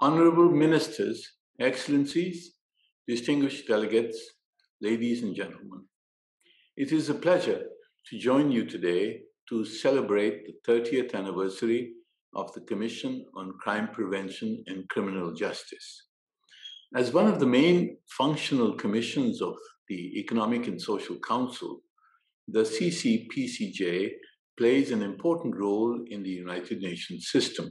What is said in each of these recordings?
Honorable Ministers, Excellencies, distinguished delegates, ladies and gentlemen, it is a pleasure to join you today to celebrate the 30th anniversary of the Commission on Crime Prevention and Criminal Justice. As one of the main functional commissions of the Economic and Social Council, the CCPCJ plays an important role in the United Nations system.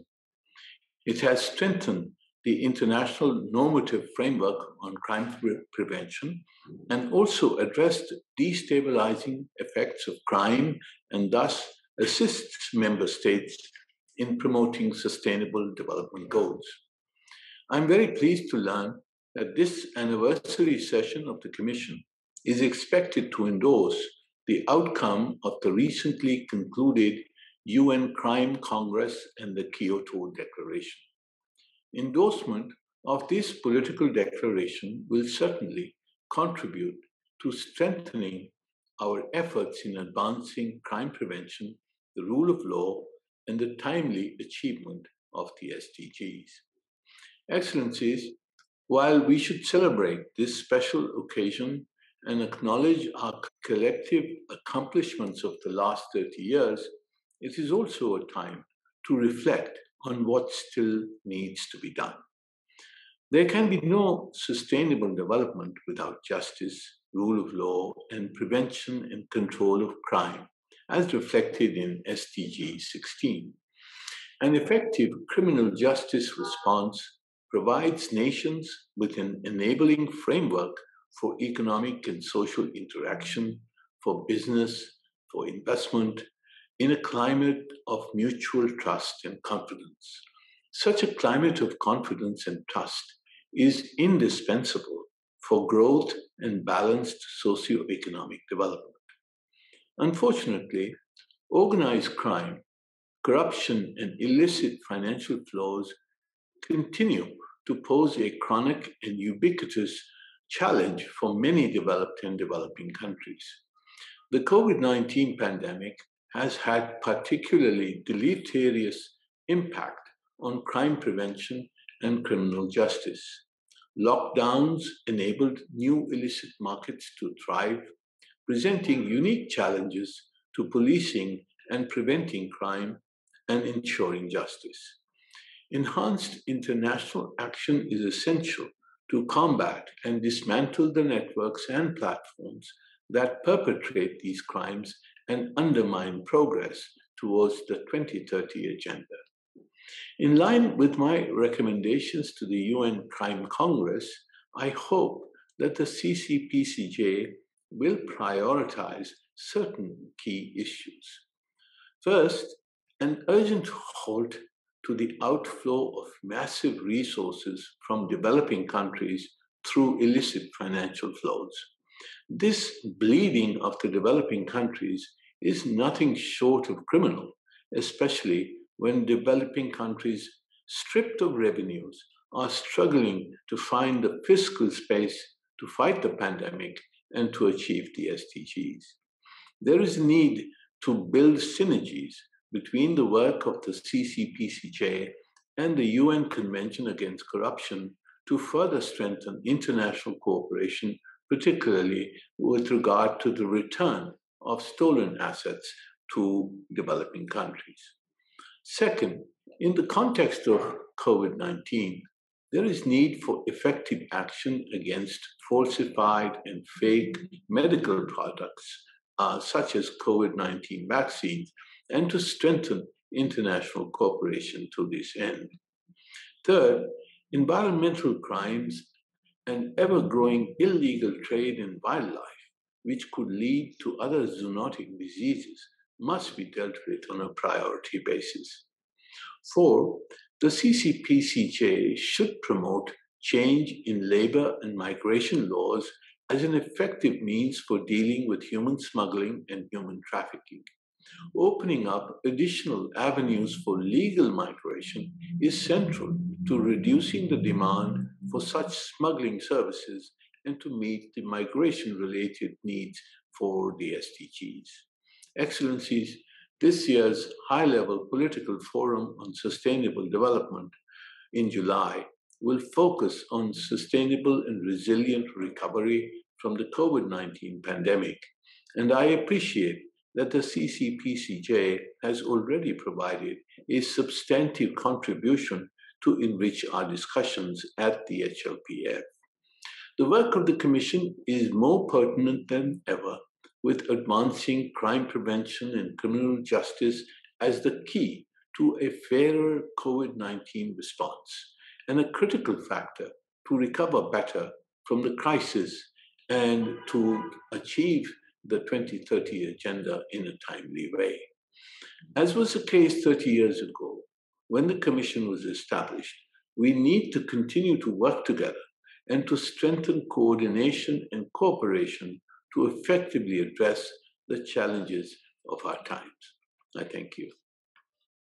It has strengthened the international normative framework on crime prevention and also addressed destabilizing effects of crime and thus assists member states in promoting sustainable development goals. I'm very pleased to learn that this anniversary session of the Commission is expected to endorse the outcome of the recently concluded UN Crime Congress and the Kyoto Declaration. Endorsement of this political declaration will certainly contribute to strengthening our efforts in advancing crime prevention, the rule of law, and the timely achievement of the SDGs. Excellencies, while we should celebrate this special occasion and acknowledge our collective accomplishments of the last 30 years, it is also a time to reflect on what still needs to be done. There can be no sustainable development without justice, rule of law, and prevention and control of crime, as reflected in SDG 16. An effective criminal justice response provides nations with an enabling framework for economic and social interaction, for business, for investment, in a climate of mutual trust and confidence. Such a climate of confidence and trust is indispensable for growth and balanced socio-economic development. Unfortunately, organized crime, corruption, and illicit financial flows continue to pose a chronic and ubiquitous challenge for many developed and developing countries. The COVID-19 pandemic has had particularly deleterious impact on crime prevention and criminal justice. Lockdowns enabled new illicit markets to thrive, presenting unique challenges to policing and preventing crime and ensuring justice. Enhanced international action is essential to combat and dismantle the networks and platforms that perpetrate these crimes and undermine progress towards the 2030 agenda. In line with my recommendations to the UN Crime Congress, I hope that the CCPCJ will prioritize certain key issues. First, an urgent halt to the outflow of massive resources from developing countries through illicit financial flows. This bleeding of the developing countries is nothing short of criminal, especially when developing countries stripped of revenues are struggling to find the fiscal space to fight the pandemic and to achieve the SDGs. There is a need to build synergies between the work of the CCPCJ and the UN Convention Against Corruption to further strengthen international cooperation, particularly with regard to the return of stolen assets to developing countries. Second, in the context of COVID-19, there is need for effective action against falsified and fake medical products, such as COVID-19 vaccines, and to strengthen international cooperation to this end. Third, environmental crimes and ever-growing illegal trade in wildlife, which could lead to other zoonotic diseases, must be dealt with on a priority basis. Four, the CCPCJ should promote change in labor and migration laws as an effective means for dealing with human smuggling and human trafficking. Opening up additional avenues for legal migration is central to reducing the demand for such smuggling services and to meet the migration-related needs for the SDGs. Excellencies, this year's high-level political forum on sustainable development in July will focus on sustainable and resilient recovery from the COVID-19 pandemic, and I appreciate that the CCPCJ has already provided a substantive contribution to enrich our discussions at the HLPF. The work of the Commission is more pertinent than ever, with advancing crime prevention and criminal justice as the key to a fairer COVID-19 response and a critical factor to recover better from the crisis and to achieve the 2030 agenda in a timely way. As was the case 30 years ago, when the Commission was established, we need to continue to work together and to strengthen coordination and cooperation to effectively address the challenges of our times. I thank you.